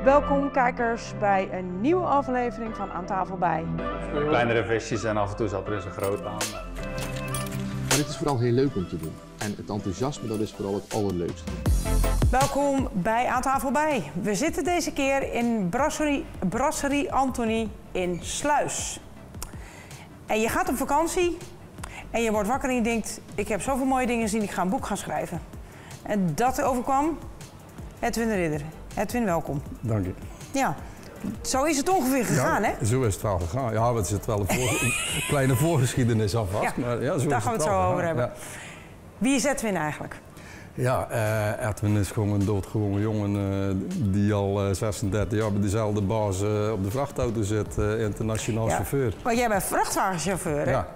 Welkom kijkers bij een nieuwe aflevering van Aan Tafel Bij. Kleinere visjes en af en toe zat er eens een groot aan. Maar het is vooral heel leuk om te doen. En het enthousiasme, dat is vooral het allerleukste. Welkom bij Aan Tafel Bij. We zitten deze keer in Brasserie Anthony in Sluis. En je gaat op vakantie en je wordt wakker en je denkt, ik heb zoveel mooie dingen gezien, ik ga een boek gaan schrijven. En dat overkwam Edwin de Ridder. Edwin, welkom. Dank je. Ja, zo is het ongeveer gegaan, hè? Zo is het wel gegaan. Ja, het zit wel een kleine voorgeschiedenis aan vast. Ja, maar ja, zo daar gaan we het zo over hebben. Ja. Wie is Edwin eigenlijk? Ja, Edwin is gewoon een doodgewone jongen die al 36 jaar bij dezelfde baas op de vrachtauto zit, internationaal chauffeur. Maar jij bent vrachtwagenchauffeur, hè? Ja.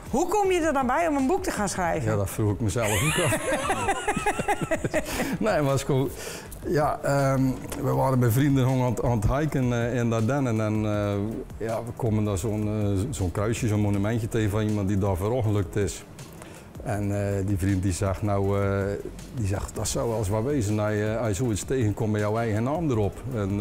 Hoe kom je er dan bij om een boek te gaan schrijven? Ja, dat vroeg ik mezelf ook af. Nee, maar het is gewoon... Ja, we waren met vrienden aan het hiken in Ardennen en ja, we komen daar zo'n kruisje, zo'n monumentje tegen van iemand die daar verongelukt is. En die vriend die zegt, die zegt, dat zou wel eens wat wezen als je zoiets tegenkomt met jouw eigen naam erop. En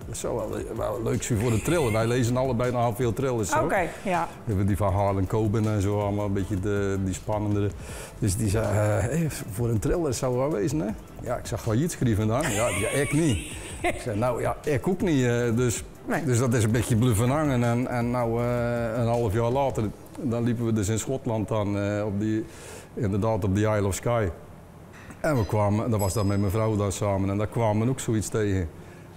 dat zou wel leuk zijn voor de thriller. Wij lezen allebei nogal veel thrillers. Oké, ja. We hebben die van Harlan Coben en zo, allemaal een beetje die spannendere. Dus die zei, hey, voor een thriller zou het wel wezen, hè? Ja, ik zeg, ga je iets schrijven dan? Ja, ik niet. Ik zei, nou ja, ik ook niet. Dus dat is een beetje bluffen hangen. En nou, een half jaar later, dan liepen we dus in Schotland dan, inderdaad op de Isle of Skye. En we kwamen, dat was dan met mijn vrouw dan samen, en daar kwamen we ook zoiets tegen.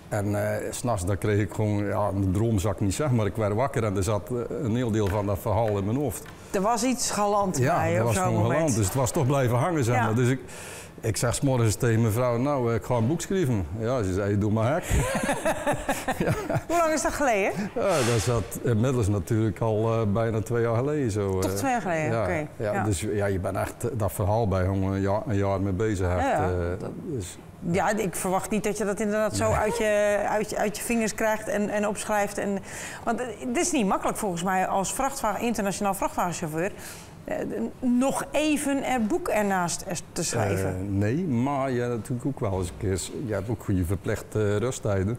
En 's nachts kreeg ik gewoon, ja, een droomzak niet zeg, maar ik werd wakker en er zat een heel deel van dat verhaal in mijn hoofd. Er was iets galant ja, bij op zo'n moment. Ja, dat was gewoon galant, dus het was toch blijven hangen, zeg maar. Dus ik zeg 's morgens tegen mijn vrouw, nou, ik ga een boek schrijven. Ja, ze zei, doe maar hek. Ja. Hoe lang is dat geleden? Ja, dat zat inmiddels natuurlijk al bijna 2 jaar geleden zo. Toch 2 jaar geleden, ja, oké. Ja, dus ja, je bent echt dat verhaal bij een jaar mee bezig. Dus. Ja, ik verwacht niet dat je dat inderdaad zo uit je vingers krijgt en opschrijft. Want het is niet makkelijk volgens mij als internationaal vrachtwagenchauffeur nog even een boek ernaast te schrijven. Nee, maar je hebt natuurlijk ook wel eens een keer, je hebt ook goede verplichte rusttijden.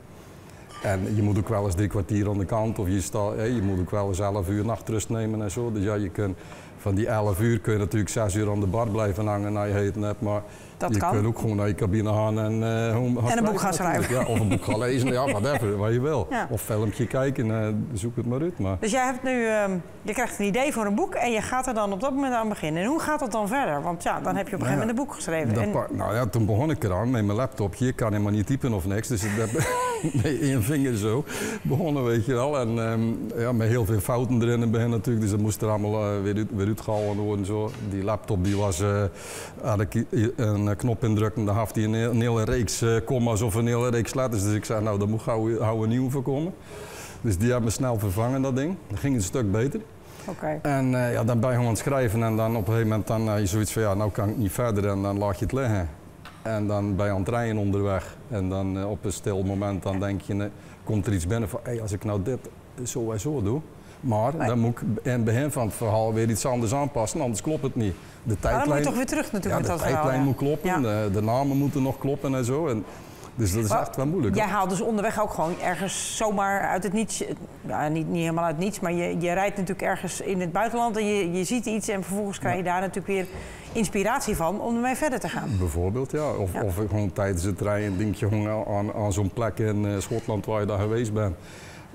En je moet ook wel eens 3 kwartier aan de kant of je moet ook wel eens 11 uur nachtrust nemen en zo. Dus ja, je kunt van die 11 uur kun je natuurlijk 6 uur aan de bar blijven hangen naar je heten hebt, maar je kunt ook gewoon naar je cabine gaan en een boek gaan schrijven. Ja, of een boek gaan lezen, ja, whatever, wat je wil. Ja. Of filmpje kijken, zoek het maar uit. Maar. Dus jij hebt nu, je krijgt een idee voor een boek en je gaat er dan op dat moment aan beginnen. En hoe gaat dat dan verder? Want ja, dan heb je op een gegeven moment een boek geschreven. Nou ja, toen begon ik eraan met mijn laptopje. Ik kan helemaal niet typen of niks, dus ik heb met 1 vinger zo begonnen, weet je wel. En ja, met heel veel fouten erin in het begin natuurlijk, dus dat moest er allemaal weer uitgehaald worden. Zo. Die laptop die was, had ik een knop indrukken, dan gaf hij een hele reeks comma's of een hele reeks letters. Dus ik zei, nou, daar moet gauw een nieuwe voor komen. Dus die hebben me snel vervangen, dat ding. Dat ging een stuk beter. Okay. En ja, dan ben je gewoon aan het schrijven en dan op een gegeven moment dan je zoiets van, ja, nou kan ik niet verder en dan laat je het liggen. En dan ben je aan het rijden onderweg en dan op een stil moment dan denk je, komt er iets binnen van, hey, als ik nou dit zo en zo doe, maar dan moet ik in het begin van het verhaal weer iets anders aanpassen, anders klopt het niet. De tijdlijn, dan moet je toch weer terug natuurlijk met dat verhaal. De tijdlijn moet kloppen, de namen moeten nog kloppen en zo. En, dus dat is echt wel moeilijk. Jij haalt dus onderweg ook gewoon ergens zomaar uit het niets, ja, niet helemaal uit het niets, maar je rijdt natuurlijk ergens in het buitenland en je ziet iets en vervolgens krijg je daar natuurlijk weer inspiratie van om ermee verder te gaan. Bijvoorbeeld, ja. Of gewoon tijdens het rijden denk je gewoon aan zo'n plek in Schotland waar je daar geweest bent.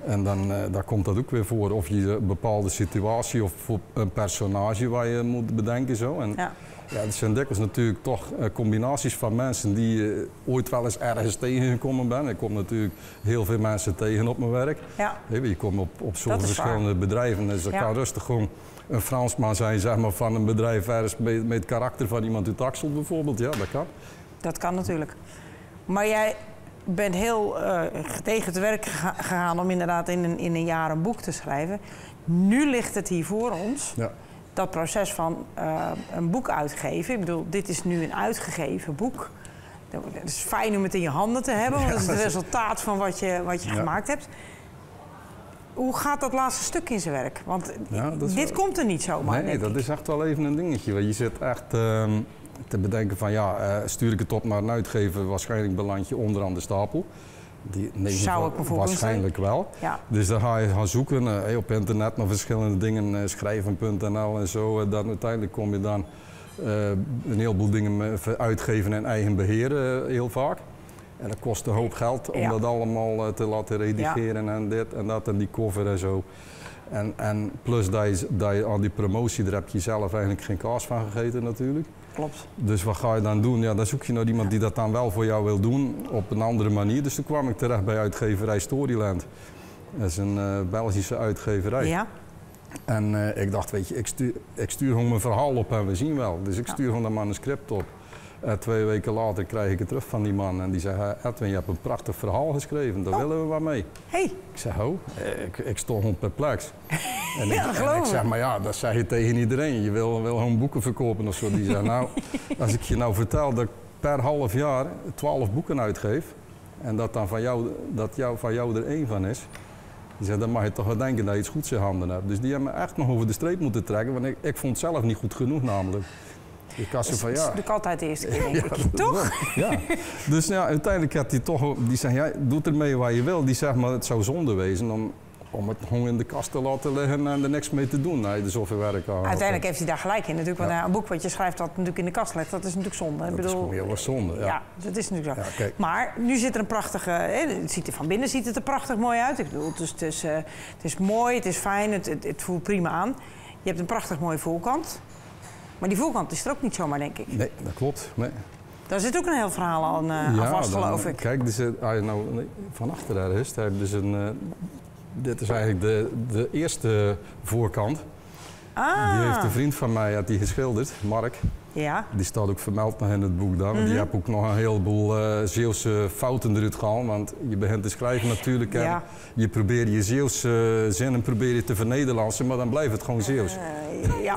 En dan daar komt dat ook weer voor. Of je een bepaalde situatie of een personage waar je moet bedenken. Zo. En, ja, het zijn dikwijls natuurlijk toch combinaties van mensen die ooit wel eens ergens tegengekomen ben. Ik kom natuurlijk heel veel mensen tegen op mijn werk. Ja. Je komt op zoveel verschillende bedrijven. Dus dat kan rustig gewoon een Fransman zijn, zeg maar, van een bedrijf ergens met het karakter van iemand uit Axel bijvoorbeeld. Ja, dat kan. Dat kan natuurlijk. Maar jij bent heel tegen te werk gegaan om inderdaad in een jaar een boek te schrijven. Nu ligt het hier voor ons. Ja. Dat proces van een boek uitgeven. Ik bedoel, dit is nu een uitgegeven boek. Het is fijn om het in je handen te hebben, want dat is het resultaat van wat je gemaakt hebt. Hoe gaat dat laatste stuk in zijn werk? Want dit komt er niet zomaar. Nee, dat is echt wel even een dingetje. Want je zit echt te bedenken van, ja, stuur ik het op naar een uitgever, waarschijnlijk beland je onderaan de stapel. Zou ik me voor waarschijnlijk wel. Ja. Dus dan ga je gaan zoeken op internet naar verschillende dingen, schrijven.nl en zo. Dan uiteindelijk kom je dan een heleboel dingen uitgeven en eigen beheer heel vaak. En dat kost een hoop geld om dat allemaal te laten redigeren en dit en dat en die cover en zo. En plus dat je aan die promotie, daar heb je zelf eigenlijk geen kaas van gegeten natuurlijk. Klopt. Dus wat ga je dan doen? Ja, dan zoek je naar iemand die dat dan wel voor jou wil doen op een andere manier. Dus toen kwam ik terecht bij uitgeverij Storyland. Dat is een Belgische uitgeverij. Ja. En ik dacht, weet je, ik stuur gewoon mijn verhaal op en we zien wel. Dus ik stuur gewoon dat manuscript op. 2 weken later krijg ik het terug van die man en die zei, Edwin, je hebt een prachtig verhaal geschreven, daar willen we wat mee. Hey. Ik zeg, ik stond gewoon perplex. En ik zeg, maar ja, dat zeg je tegen iedereen. Je wil gewoon boeken verkopen of zo. Die zei, nou, als ik je nou vertel dat ik per half jaar 12 boeken uitgeef en dat dan van jou er 1 van is, die zei, dan mag je toch wel denken dat je iets goeds in handen hebt. Dus die hebben me echt nog over de streep moeten trekken, want ik vond het zelf niet goed genoeg namelijk. Ik was van, dat doe ik altijd de eerste keer, denk ik. Toch? Ja. Dus ja, uiteindelijk had hij toch, die zei, ja, doe ermee wat je wil. Die zegt, maar het zou zonde wezen om het gewoon in de kast te laten liggen en er niks mee te doen. Nee, er zoveel werk aan. Uiteindelijk heeft hij daar gelijk in natuurlijk. Want een boek wat je schrijft dat natuurlijk in de kast ligt, dat is natuurlijk zonde. Dat is gewoon heel wat zonde, ja. Ja, dat is natuurlijk zo. Ja, kijk. Maar nu zit er een prachtige, van binnen ziet het er prachtig mooi uit. Ik bedoel, het is mooi, het is fijn, het voelt prima aan. Je hebt een prachtig mooie voorkant. Maar die voorkant is er ook niet zomaar, denk ik. Nee, dat klopt. Nee. Daar zit ook een heel verhaal aan vast, geloof ik. Kijk, dus, van achter daar is, daar dus dit is eigenlijk de eerste voorkant. Ah. Die heeft een vriend van mij had die geschilderd, Mark. Ja. Die staat ook vermeld nog in het boek dan. Die heb ook nog een heleboel Zeeuwse fouten eruit gehaald. Want je begint te schrijven natuurlijk. En je probeert je Zeeuwse zinnen te vernederlandsen, maar dan blijft het gewoon Zeeuws. Ja.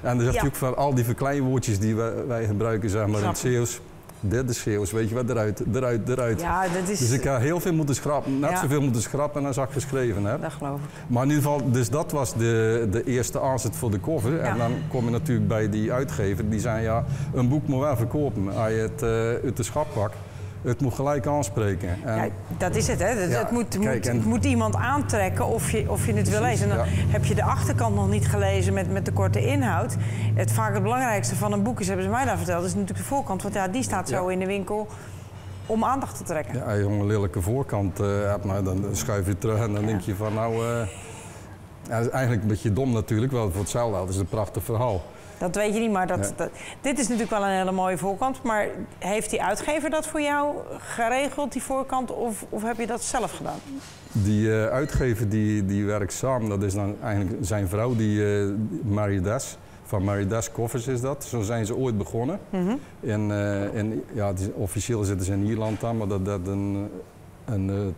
En er is natuurlijk van al die verkleinwoordjes die wij gebruiken, zeg maar, in het Zeeuws. Dit is Zeeuws, weet je wat, eruit. Ja, dat is... Dus ik heb heel veel moeten schrappen, net zoveel moeten schrappen als ik geschreven heb. Dat geloof ik. Maar in ieder geval, dus dat was de eerste aanzet voor de cover. Ja. En dan kom je natuurlijk bij die uitgever, die zei ja, een boek moet wel verkopen. Als je het uit de schap pakt, het moet gelijk aanspreken. En ja, dat is het, hè. Het moet iemand aantrekken of je het wil lezen. En dan heb je de achterkant nog niet gelezen met de korte inhoud. Vaak het belangrijkste van een boek is, hebben ze mij daar verteld, is natuurlijk de voorkant. Want ja, die staat zo in de winkel om aandacht te trekken. Ja, als je een lelijke voorkant hebt, dan schuif je terug en dan denk je van nou... dat is eigenlijk een beetje dom natuurlijk, wel voor hetzelfde. Dat is een prachtig verhaal. Dat weet je niet, maar dit is natuurlijk wel een hele mooie voorkant. Maar heeft die uitgever dat voor jou geregeld, die voorkant, of heb je dat zelf gedaan? Die uitgever die werkt samen, dat is dan eigenlijk zijn vrouw, Mary Des. Van Mary Des Covers is dat. Zo zijn ze ooit begonnen. Officieel zitten ze in Ierland dan, maar dat een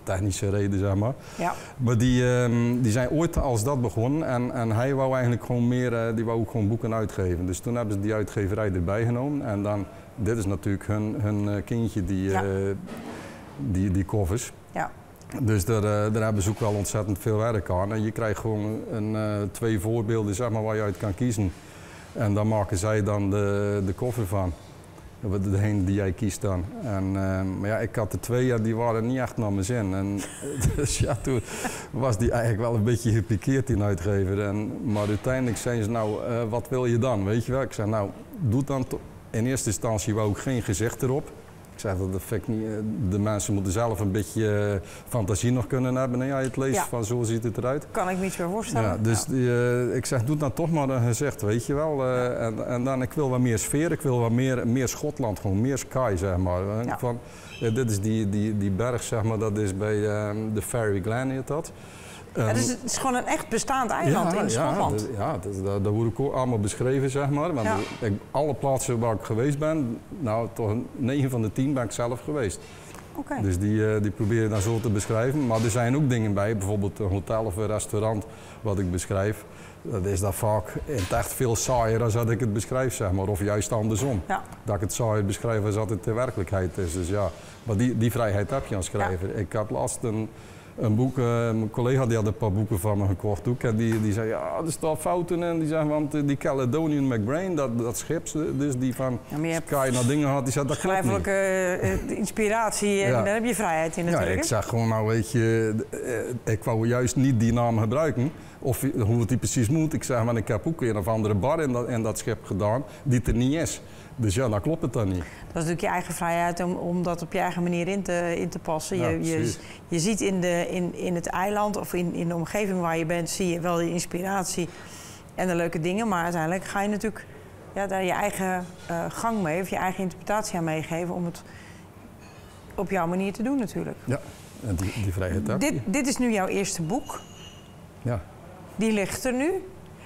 technische reden, zeg maar. Ja. Maar die zijn ooit als dat begonnen en hij wou eigenlijk gewoon die wou ook gewoon boeken uitgeven. Dus toen hebben ze die uitgeverij erbij genomen en dan, dit is natuurlijk hun kindje, die covers. Ja. Dus daar hebben ze ook wel ontzettend veel werk aan. En je krijgt gewoon 2 voorbeelden, zeg maar, waar je uit kan kiezen. En dan maken zij dan de cover van. Degene die jij kiest dan. Maar ja, ik had er 2, die waren niet echt naar mijn zin. En, dus ja, toen was die eigenlijk wel een beetje gepikeerd, die uitgever. Maar uiteindelijk zei ze, nou, wat wil je dan? Weet je wel? Ik zei, nou, doe dan in eerste instantie wou ik geen gezicht erop. Ik zei, dat vind ik niet. De mensen moeten zelf een beetje fantasie nog kunnen hebben. En ja, je het leest van zo ziet het eruit. Kan ik me iets meer voorstellen. Ja, dus ik zeg, doe dan toch maar een gezicht, weet je wel. En dan, ik wil wat meer sfeer, ik wil wat meer Schotland, gewoon meer sky, zeg maar. Ja. Dit is die berg, zeg maar, dat is bij de Ferry Glen, heet dat. Dus het is gewoon een echt bestaand eiland in Schotland. Dat wordt ook allemaal beschreven, zeg maar. Want alle plaatsen waar ik geweest ben, nou, toch 9 van de 10 ben ik zelf geweest. Okay. Dus die probeer je dan zo te beschrijven. Maar er zijn ook dingen bij, bijvoorbeeld een hotel of een restaurant wat ik beschrijf. Dat is dat vaak in het echt veel saaier dan dat ik het beschrijf, zeg maar. Of juist andersom. Ja. Dat ik het saaier beschrijf als dat het de werkelijkheid is. Dus ja, maar die vrijheid heb je als schrijver. Ja. Ik had laatst een boek, mijn collega die had een paar boeken van me gekocht ook. En die zei, ja, er staan fouten in. Die zei, want die Caledonian McBrain, dat schip, dus die van Sky naar dingen had, die zei, dat klopt niet. Schrijfelijke inspiratie en daar heb je vrijheid in natuurlijk. Ja, ik zeg gewoon, nou weet je, ik wou juist niet die naam gebruiken. Of hoe het die precies moet. Ik zeg, maar ik heb ook een of andere bar in dat schip gedaan, die er niet is. Dus ja, dan klopt het dan niet. Dat is natuurlijk je eigen vrijheid om dat op je eigen manier in te passen. Ja, je ziet in het eiland of in de omgeving waar je bent, zie je wel de inspiratie en de leuke dingen. Maar uiteindelijk ga je natuurlijk daar je eigen gang mee of je eigen interpretatie aan meegeven om het op jouw manier te doen natuurlijk. Ja, en die vrijheid heb je. Dit is nu jouw eerste boek. Ja. Die ligt er nu.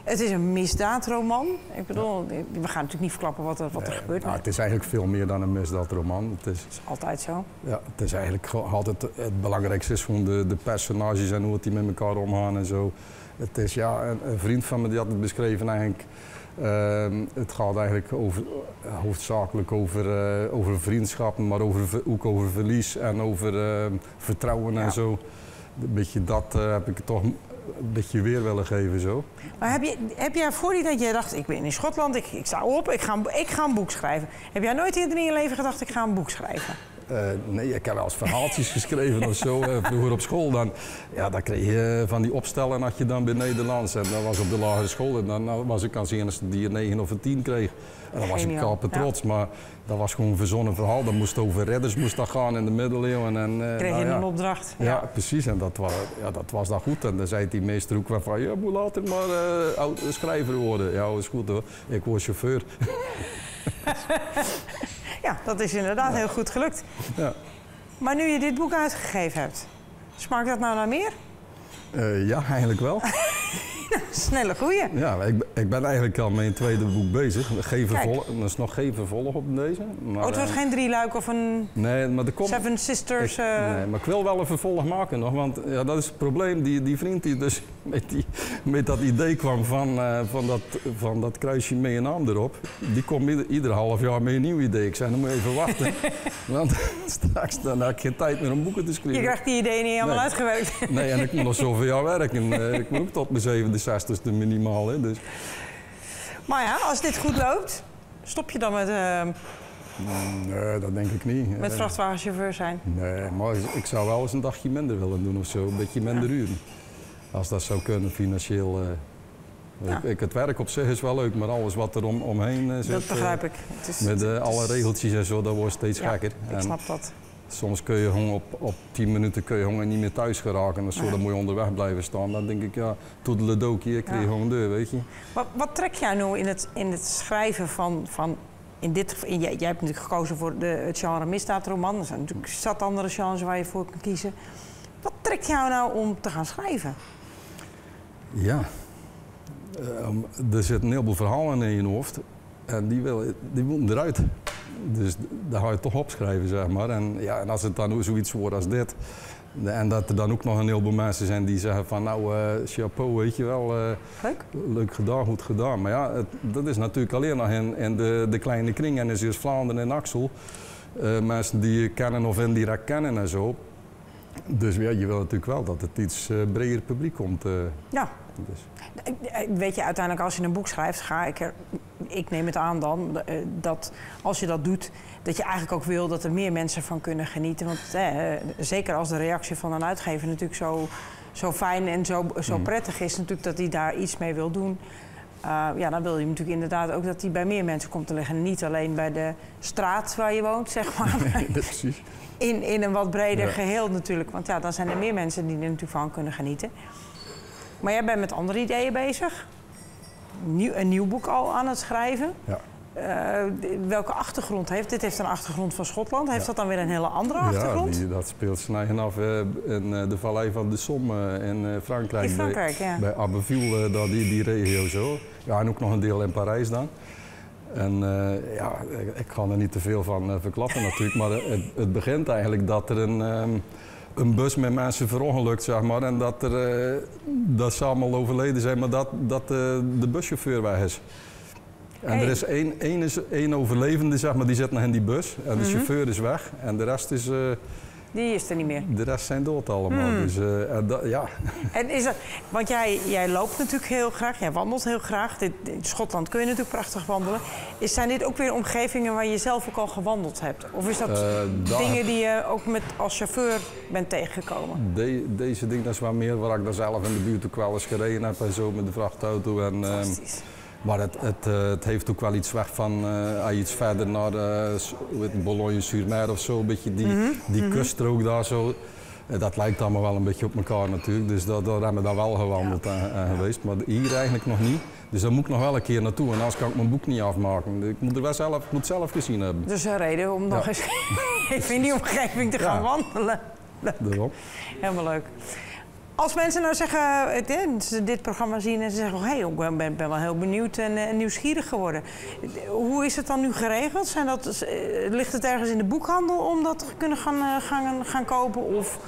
Het is een misdaadroman. Ik bedoel, we gaan natuurlijk niet verklappen wat er gebeurt. Nou, het is eigenlijk veel meer dan een misdaadroman. Het is altijd zo. Ja, het is eigenlijk altijd het belangrijkste is gewoon de personages en hoe het die met elkaar omgaan en zo. Het is een vriend van me die had het beschreven eigenlijk. Het gaat eigenlijk hoofdzakelijk over vriendschappen, maar ook over verlies en over vertrouwen en zo. Een beetje dat heb ik toch een beetje weer willen geven zo. Maar heb jij voor die dat jij dacht, ik ben in Schotland, ik sta op, ik ga een boek schrijven. Heb jij nooit eerder in je leven gedacht, ik ga een boek schrijven? Nee, ik heb wel eens verhaaltjes geschreven of zo, vroeger op school. Dan kreeg je van die opstellen had je dan bij Nederlands. En dat was op de lagere school en dan was ik aan zien als die een 9 of een 10 kreeg. En dan was ik kaper trots, maar dat was gewoon een verzonnen verhaal. Dat moest over redders gaan in de middeleeuwen. Kreeg je een opdracht? Ja, precies. En dat was dan goed. En dan zei die meester ook van, je moet later maar schrijver worden. Ja, dat is goed hoor. Ik word chauffeur. Ja, dat is inderdaad heel goed gelukt. Ja. Maar nu je dit boek uitgegeven hebt, smaakt dat nou naar meer? Ja, eigenlijk wel. Snelle goeie. Ja, ik ben eigenlijk al met een tweede boek bezig. Er is nog geen vervolg op deze. Maar, het wordt geen 3-luik of een Seven Sisters? Nee, maar ik wil wel een vervolg maken nog, want dat is het probleem. Die vriend die dus met dat idee kwam van dat kruisje met je naam erop, die komt ieder half jaar met een nieuw idee. Ik zei, dan moet je even wachten, want straks dan heb ik geen tijd meer om boeken te schrijven. Je krijgt die ideeën niet helemaal uitgewerkt. Nee, en ik moet nog zoveel jaar werken. Ik moet ook tot mijn 67e minimaal. Hè, dus. Maar ja, als dit goed loopt, stop je dan met... Nee, dat denk ik niet. Met vrachtwagenchauffeur zijn? Nee, maar ik zou wel eens een dagje minder willen doen of zo. Een beetje minder uren. Als dat zou kunnen financieel. Het werk op zich is wel leuk, maar alles wat er omheen zit... Dat begrijp ik. Met alle regeltjes en zo, dat wordt steeds gekker. Ik snap dat. Soms kun je gewoon op 10 minuten kun je gewoon niet meer thuis geraken. Dus dan moet je onderweg blijven staan. Dan denk ik, toedeledokie, ik kreeg gewoon deur, weet je. Wat trek jij nou in het schrijven van jij hebt natuurlijk gekozen voor het genre misdaadroman. Er zijn natuurlijk zat andere genres waar je voor kan kiezen. Wat trekt jou nou om te gaan schrijven? Ja, er zit een heleboel verhalen in je hoofd. En die moeten eruit. Dus daar ga je toch opschrijven, zeg maar. En als het dan zoiets wordt als dit... En dat er dan ook nog een heleboel mensen zijn die zeggen van... Nou, chapeau, weet je wel. Leuk gedaan, goed gedaan. Maar ja, dat is natuurlijk alleen nog in de kleine kring. En is dus Vlaanderen en Axel. Mensen die je kennen of indirect kennen en zo. Dus ja, je wil natuurlijk wel dat het iets breder publiek komt. Ja. Dus. Weet je, uiteindelijk als je een boek schrijft, ik neem het aan dan, dat als je dat doet, dat je eigenlijk ook wil dat er meer mensen van kunnen genieten. Want zeker als de reactie van een uitgever natuurlijk zo fijn en zo prettig is, natuurlijk dat hij daar iets mee wil doen. Dan wil je natuurlijk inderdaad ook dat hij bij meer mensen komt te liggen. Niet alleen bij de straat waar je woont, zeg maar. Nee, precies. In een wat breder geheel natuurlijk. Want dan zijn er meer mensen die er natuurlijk van kunnen genieten. Maar jij bent met andere ideeën bezig. Een nieuw boek al aan het schrijven. Ja. Welke achtergrond heeft? Dit heeft een achtergrond van Schotland. Heeft dat dan weer een hele andere achtergrond? Ja, dat speelt snijden af in de vallei van de Somme in Frankrijk. In Frankrijk, bij Abbeville, die regio zo. Ja, en ook nog een deel in Parijs dan. En ik ga er niet te veel van verklappen natuurlijk. Maar het begint eigenlijk dat er een bus met mensen verongelukt, zeg maar. En dat ze allemaal overleden zijn, maar dat de buschauffeur weg is. En er is één overlevende, zeg maar, die zit nog in die bus. En de chauffeur is weg. En de rest is Die is er niet meer. De rest zijn dood allemaal. Dus ja. En is dat, want jij loopt natuurlijk heel graag, jij wandelt heel graag. In Schotland kun je natuurlijk prachtig wandelen. Zijn dit ook weer omgevingen waar je zelf ook al gewandeld hebt? Of is dat dingen die je ook als chauffeur bent tegengekomen? Deze dingen, dat is wel meer waar ik dan zelf in de buurt ook wel eens gereden heb en zo met de vrachtauto. Fantastisch. Maar het heeft ook wel iets weg van als je iets verder naar Boulogne-sur-Mer of zo, een beetje die kuststrook daar zo. Dat lijkt allemaal wel een beetje op elkaar natuurlijk, dus daar hebben we dan wel gewandeld en geweest. Maar hier eigenlijk nog niet. Dus daar moet ik nog wel een keer naartoe en anders kan ik mijn boek niet afmaken. Ik moet er wel zelf gezien hebben. Dus een reden om nog eens even in die omgeving te gaan wandelen. Daarom. Helemaal leuk. Als mensen nou zeggen, dit programma zien en ze zeggen, hey, ik ben wel heel benieuwd en nieuwsgierig geworden. Hoe is het dan nu geregeld? Ligt het ergens in de boekhandel om dat te kunnen gaan kopen? Of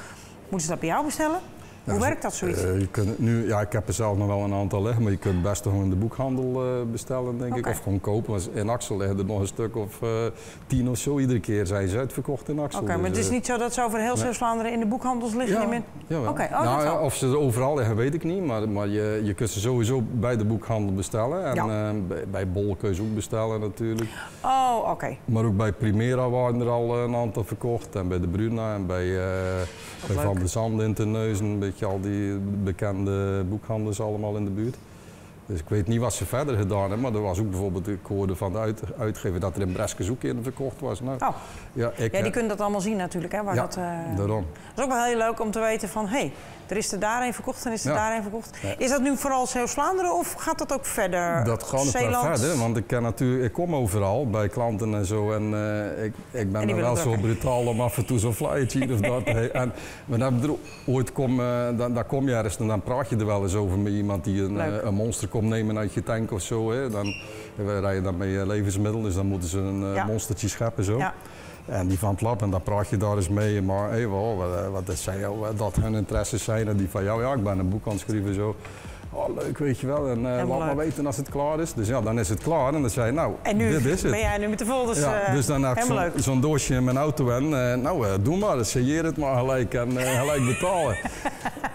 moeten ze dat bij jou bestellen? Hoe werkt dat zoiets? Je kunt nu, ik heb er zelf nog wel een aantal liggen, maar je kunt best gewoon in de boekhandel bestellen, denk ik. Of gewoon kopen. In Axel liggen er nog een stuk of 10 of zo. Iedere keer zijn ze uitverkocht in Axel. Oké, maar het is niet zo dat ze over heel Zeeuws-Vlaanderen in de boekhandels liggen? Ja, of ze er overal liggen, weet ik niet. Maar je kunt ze sowieso bij de boekhandel bestellen. En bij Bol kun je ze ook bestellen natuurlijk. Oh, oké. Maar ook bij Primera waren er al een aantal verkocht. En bij de Bruna en bij Van de Zanden in Terneuzen. Een beetje al die bekende boekhandels allemaal in de buurt. Dus ik weet niet wat ze verder gedaan hebben, maar er was ook bijvoorbeeld, ik hoorde van de uitgever dat er in Breskes ook in verkocht was. Nou, die kunnen dat allemaal zien natuurlijk. Hè, waar daarom. Dat is ook wel heel leuk om te weten van, er is er daar een verkocht en is er daar een verkocht. Ja. Is dat nu vooral Zeeuws-Vlaanderen of gaat dat ook verder? Dat gaat wel verder, want ik kom overal bij klanten en zo. En ik ben dan wel zo brutaal om af en toe zo'n flyertje of dat. Maar dan kom je ergens en dan praat je er wel eens over met iemand die een monster komt nemen uit je tank of zo. Hè. Dan rij je dan met je levensmiddelen, dus dan moeten ze een monstertje scheppen zo. Ja. En die van het lab, en daar praat je daar eens mee. Maar wat zijn dat hun interesses zijn en die van jou, ik ben een boek aan het schrijven zo. Oh, leuk, weet je wel. En laat maar weten als het klaar is. Dus dan is het klaar en dan zei je, dit is het. Ben jij nu met de folders? Dus dan heb ik zo'n doosje in mijn auto en doe maar, signeer het maar gelijk en gelijk betalen.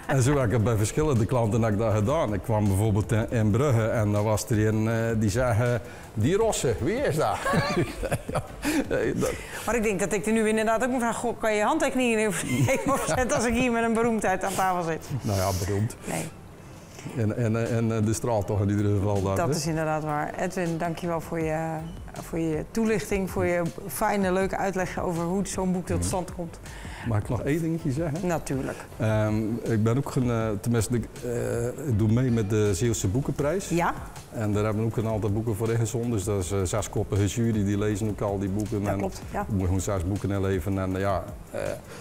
En zo heb ik het bij verschillende klanten dat gedaan. Ik kwam bijvoorbeeld in Brugge en dan was er een die zei, die Rosse, wie is dat? Maar ik denk dat ik er nu inderdaad ook moet vragen, kan je handtekeningen even zetten als ik hier met een beroemdheid aan tafel zit? Nou ja, beroemd. Nee. En de straat toch in ieder geval. Dat is inderdaad waar. Edwin, dankjewel voor je toelichting, voor je fijne, leuke uitleg over hoe zo'n boek tot stand komt. Mag ik nog één dingetje zeggen? Natuurlijk. Ik ben ook ik doe mee met de Zeeuwse Boekenprijs. Ja. En daar hebben we ook een aantal boeken voor ingezonden. Dus dat is 6-koppige jury, die lezen ook al die boeken. Ja, klopt. Ja. Ik moet gewoon 6 boeken inleveren. En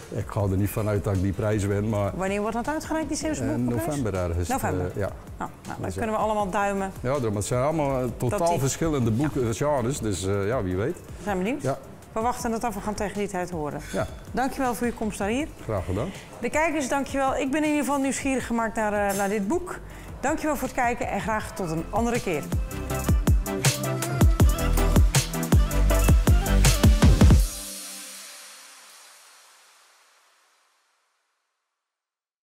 ik ga er niet vanuit dat ik die prijs win. Maar wanneer wordt dat uitgereikt, die Zeeuwse Boekenprijs? November ergens. November? Ja. Nou, dan kunnen we allemaal duimen. Ja, maar het zijn allemaal totaal verschillende boeken, genres. Dus wie weet. We zijn benieuwd. Ja. We wachten het af, we gaan tegen die tijd horen. Ja. Dankjewel voor je komst naar hier. Graag gedaan. De kijkers, dankjewel. Ik ben in ieder geval nieuwsgierig gemaakt naar dit boek. Dankjewel voor het kijken en graag tot een andere keer.